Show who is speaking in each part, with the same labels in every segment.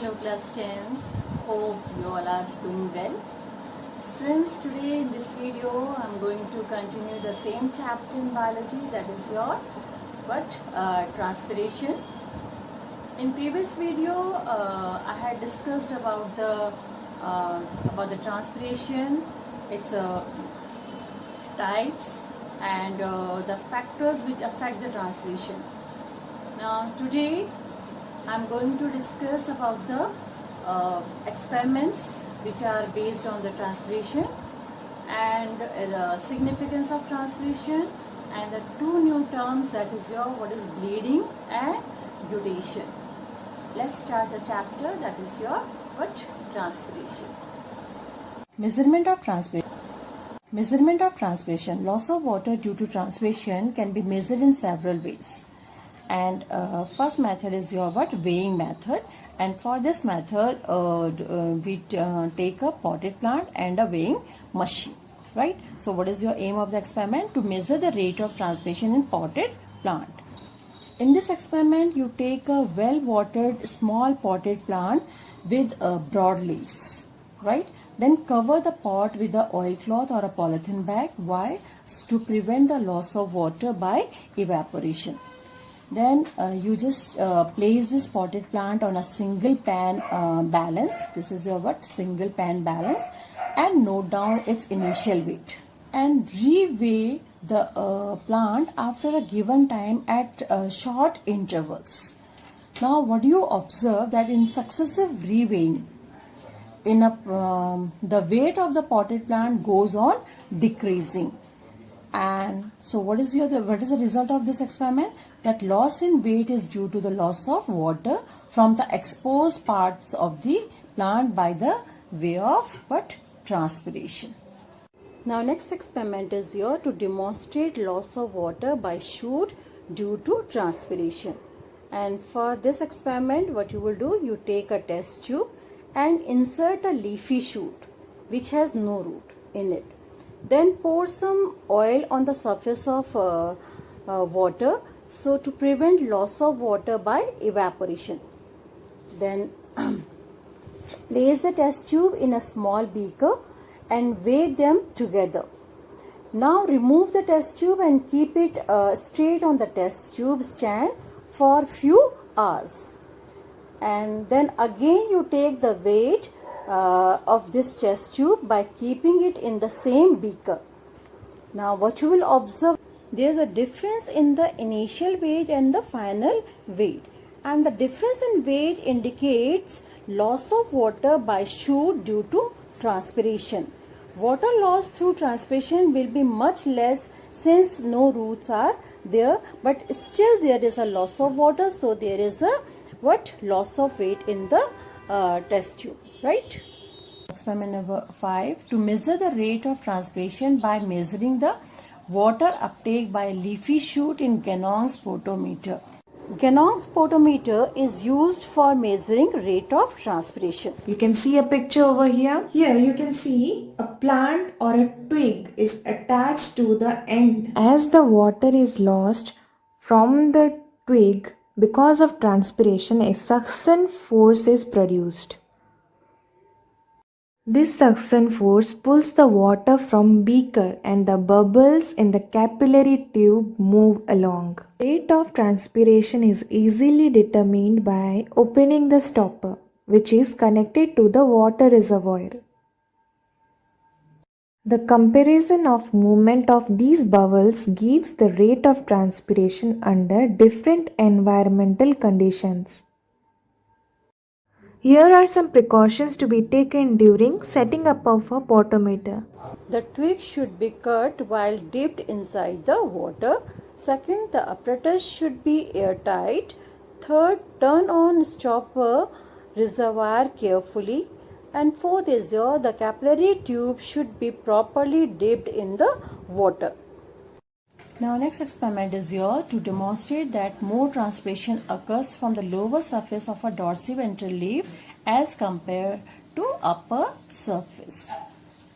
Speaker 1: Hello class 10. Hope you all are doing well. Students, today in this video I'm going to continue the same chapter in biology, that is your transpiration. In previous video I had discussed about the transpiration, its types and the factors which affect the transpiration. Now today I'm going to discuss about the experiments which are based on the transpiration and the significance of transpiration, and the two new terms, that is your what is bleeding and udation. Let's start the chapter, that is your transpiration.
Speaker 2: Measurement of transpiration. Measurement of transpiration. Loss of water due to transpiration can be measured in several ways. And first method is your weighing method, and for this method we take a potted plant and a weighing machine, right? So what is your aim of the experiment? To measure the rate of transpiration in potted plant. In this experiment you take a well watered small potted plant with broad leaves, right? Then cover the pot with a oilcloth or a polythene bag. Why? To prevent the loss of water by evaporation. Then you just place this potted plant on a single pan balance. This is your single pan balance, and note down its initial weight. And reweigh the plant after a given time at short intervals. Now what do you observe? That in successive reweighing, the weight of the potted plant goes on decreasing. And so what is the result of this experiment? That loss in weight is due to the loss of water from the exposed parts of the plant by the way of transpiration. Now next experiment is here to demonstrate loss of water by shoot due to transpiration. And for this experiment what you will do, you take a test tube and insert a leafy shoot which has no root in it. Then pour some oil on the surface of water, so to prevent loss of water by evaporation. Then place the test tube in a small beaker and weigh them together. Now remove the test tube and keep it straight on the test tube stand for few hours. And then again you take the weight of this test tube by keeping it in the same beaker. Now what you will observe, there is a difference in the initial weight and the final weight, and the difference in weight indicates loss of water by shoot due to transpiration. Water loss through transpiration will be much less since no roots are there, but still there is a loss of water, so there is a loss of weight in the test tube, right? Experiment number 5, to measure the rate of transpiration by measuring the water uptake by a leafy shoot in Gannon's potometer. Gannon's potometer is used for measuring rate of transpiration.
Speaker 3: You can see a picture over here. Here you can see a plant or a twig is attached to the end. As the water is lost from the twig because of transpiration, a suction force is produced. This suction force pulls the water from beaker and the bubbles in the capillary tube move along. Rate of transpiration is easily determined by opening the stopper, which is connected to the water reservoir. The comparison of movement of these bubbles gives the rate of transpiration under different environmental conditions. Here are some precautions to be taken during setting up of a potometer.
Speaker 2: The twig should be cut while dipped inside the water. Second, the apparatus should be airtight. Third, turn on stopper reservoir carefully. And fourth is the capillary tube should be properly dipped in the water. Now next experiment is here to demonstrate that more transpiration occurs from the lower surface of a dorsiventral leaf as compared to upper surface.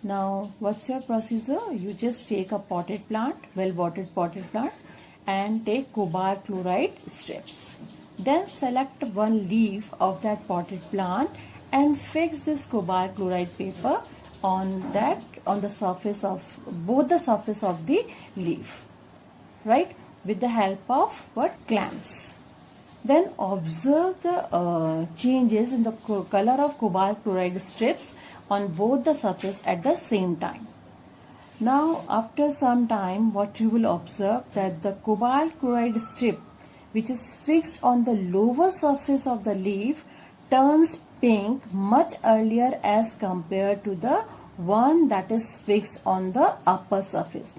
Speaker 2: Now what's your procedure? You just take a potted plant, well watered potted plant, and take cobalt chloride strips. Then select one leaf of that potted plant and fix this cobalt chloride paper on the surface of both the surface of the leaf, right, with the help of what, clamps. Then observe the changes in the color of cobalt chloride strips on both the surface at the same time. Now after some time, what you will observe that the cobalt chloride strip which is fixed on the lower surface of the leaf turns pink much earlier as compared to the one that is fixed on the upper surface,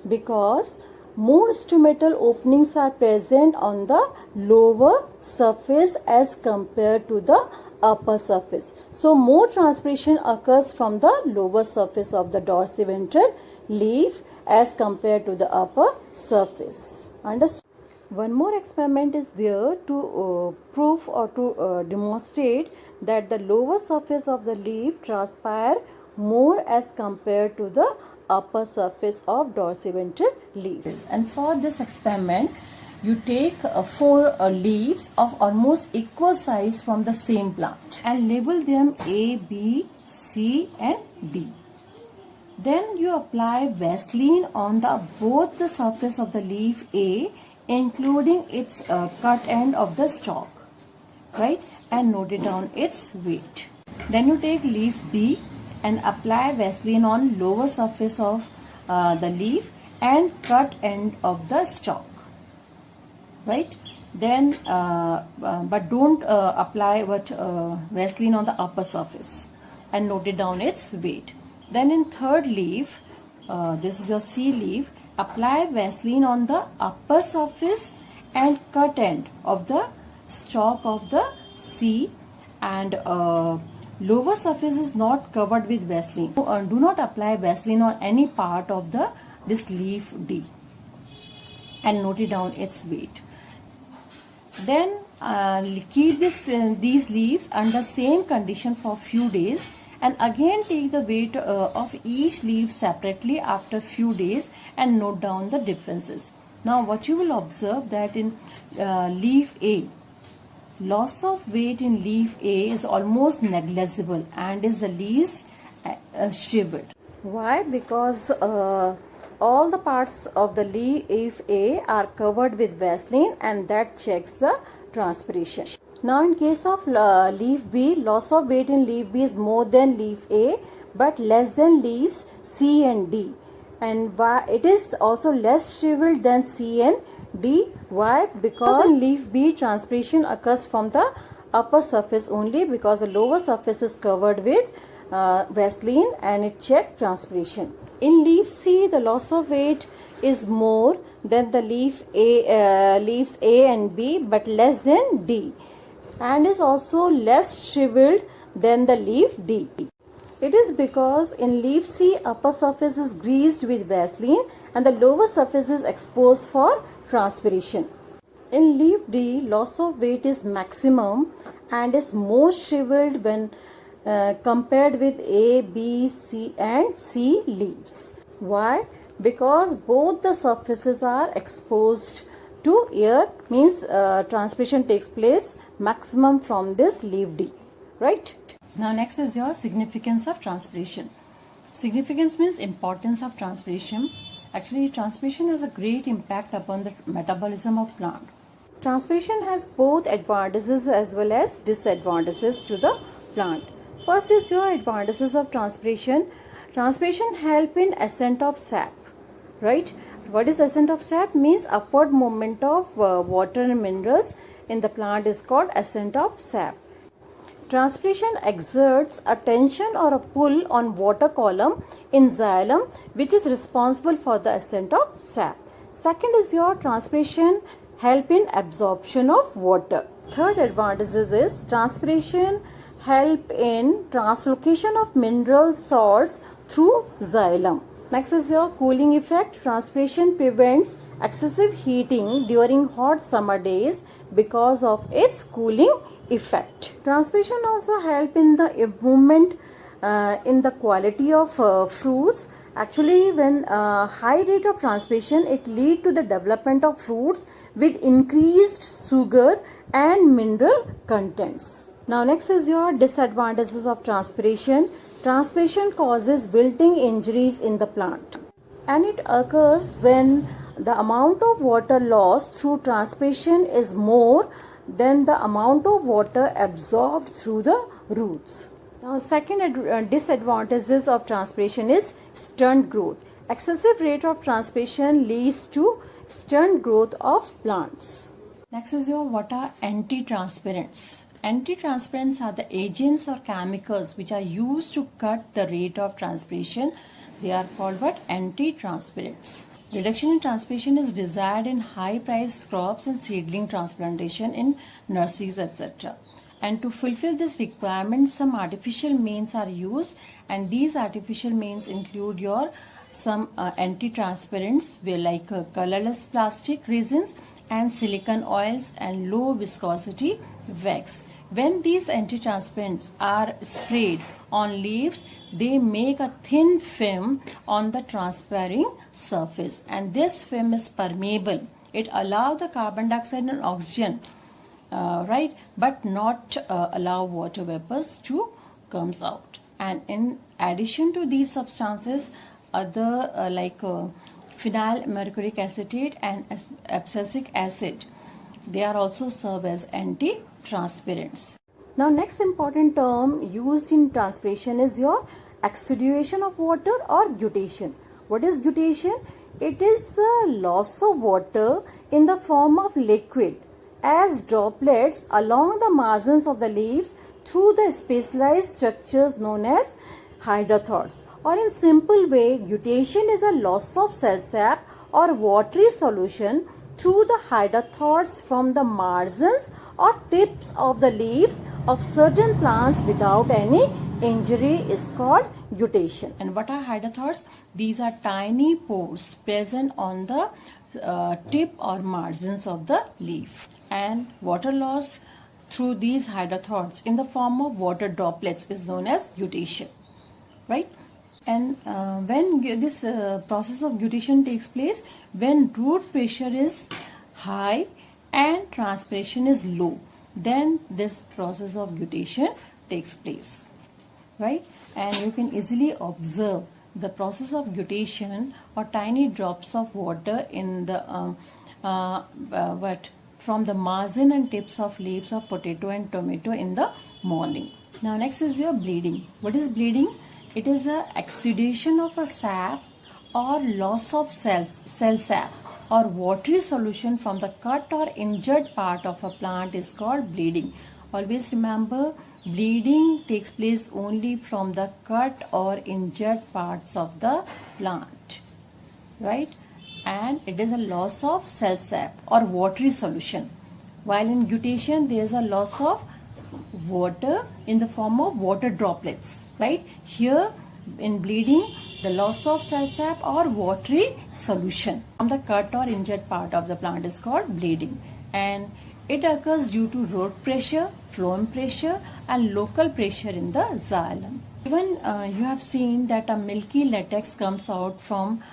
Speaker 2: because more stomatal openings are present on the lower surface as compared to the upper surface. So more transpiration occurs from the lower surface of the dorsiventral leaf as compared to the upper surface. Understood? One more experiment is there to prove or to demonstrate that the lower surface of the leaf transpire more as compared to the upper surface of dorsiventral leaf. And for this experiment, you take 4 leaves of almost equal size from the same plant and label them A, B, C and D. Then you apply Vaseline on both the surface of the leaf A, including its cut end of the stalk, right, and note it down its weight. Then you take leaf B and apply Vaseline on lower surface of the leaf and cut end of the stalk, right. Then but don't apply Vaseline on the upper surface and note it down its weight. Then in third leaf, this is your C leaf, apply Vaseline on the upper surface and cut end of the stalk of the C, and lower surface is not covered with Vaseline. Do not apply Vaseline on any part of this leaf D and note it down its weight. Then keep these leaves under same condition for few days and again take the weight of each leaf separately after few days and note down the differences. Now what you will observe that in leaf A, loss of weight in leaf A is almost negligible and is the least shriveled. Why? Because all the parts of the leaf A are covered with Vaseline and that checks the transpiration. Now in case of leaf B, loss of weight in leaf B is more than leaf A but less than leaves C and D. And why it is also less shriveled than C and D. Why? Because in leaf B transpiration occurs from the upper surface only, because the lower surface is covered with Vaseline and it checks transpiration. In leaf C, the loss of weight is more than the leaves A and B but less than D, and is also less shriveled than the leaf D. It is because in leaf C, upper surface is greased with Vaseline and the lower surface is exposed for transpiration. In leaf D, loss of weight is maximum and is more shriveled when compared with A, B, C and C leaves. Why? Because both the surfaces are exposed to air, means transpiration takes place maximum from this leaf D, right? Now next is your significance of transpiration. Significance means importance of transpiration. Actually, transpiration has a great impact upon the metabolism of plant. Transpiration has both advantages as well as disadvantages to the plant. First is your advantages of transpiration. Transpiration help in ascent of sap, right? What is ascent of sap? Means upward movement of water and minerals in the plant is called ascent of sap. Transpiration exerts a tension or a pull on water column in xylem, which is responsible for the ascent of sap. Second is your transpiration help in absorption of water. Third advantages is transpiration help in translocation of mineral salts through xylem. Next is your cooling effect. Transpiration prevents excessive heating during hot summer days because of its cooling effect. Transpiration also help in the improvement in the quality of fruits Actually, when high rate of transpiration, it lead to the development of fruits with increased sugar and mineral contents. Now next is your disadvantages of transpiration. Transpiration causes wilting injuries in the plant, and it occurs when the amount of water lost through transpiration is more than the amount of water absorbed through the roots. Now, second disadvantages of transpiration is stunt growth. Excessive rate of transpiration leads to stunt growth of plants. Next is your what are anti-transpirants. Anti-transpirants are the agents or chemicals which are used to cut the rate of transpiration. They are called what? Anti-transpirants. Reduction in transpiration is desired in high-priced crops and seedling transplantation in nurseries, etc. And to fulfill this requirement, some artificial means are used, and these artificial means include your some anti-transpirants like colorless plastic resins and silicone oils and low viscosity wax. When these anti-transpirants are sprayed on leaves, they make a thin film on the transpiring surface, and this film is permeable. It allows the carbon dioxide and oxygen right, but not allow water vapors to comes out. And in addition to these substances, other like phenyl mercuric acetate and abscisic acid, they are also serve as anti-transpirants. Now next important term used in transpiration is your exudation of water or guttation. What is guttation? It is the loss of water in the form of liquid as droplets along the margins of the leaves through the specialized structures known as hydrothoids. Or in simple way, guttation is a loss of cell sap or watery solution through the hydrothoids from the margins or tips of the leaves of certain plants without any injury is called guttation. And what are hydrothoids? These are tiny pores present on the tip or margins of the leaf. And water loss through these hydrothoids in the form of water droplets is known as guttation, right? And when this process of guttation takes place, when root pressure is high and transpiration is low, then this process of guttation takes place, right? And you can easily observe the process of guttation or tiny drops of water in the from the margin and tips of leaves of potato and tomato in the morning. Now next is your bleeding. What is bleeding? It is a exudation of a sap or loss of cell sap or watery solution from the cut or injured part of a plant is called bleeding. Always remember, bleeding takes place only from the cut or injured parts of the plant, right? And it is a loss of cell sap or watery solution. While in guttation, there is a loss of water in the form of water droplets, right? Here in bleeding, the loss of cell sap or watery solution from the cut or injured part of the plant is called bleeding. And it occurs due to root pressure, phloem pressure and local pressure in the xylem. Even you have seen that a milky latex comes out from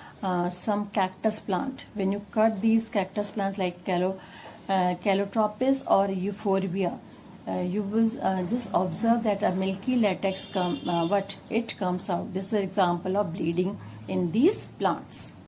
Speaker 2: some cactus plant. When you cut these cactus plants like Calotropis or Euphorbia, you will just observe that a milky latex comes out. This is an example of bleeding in these plants.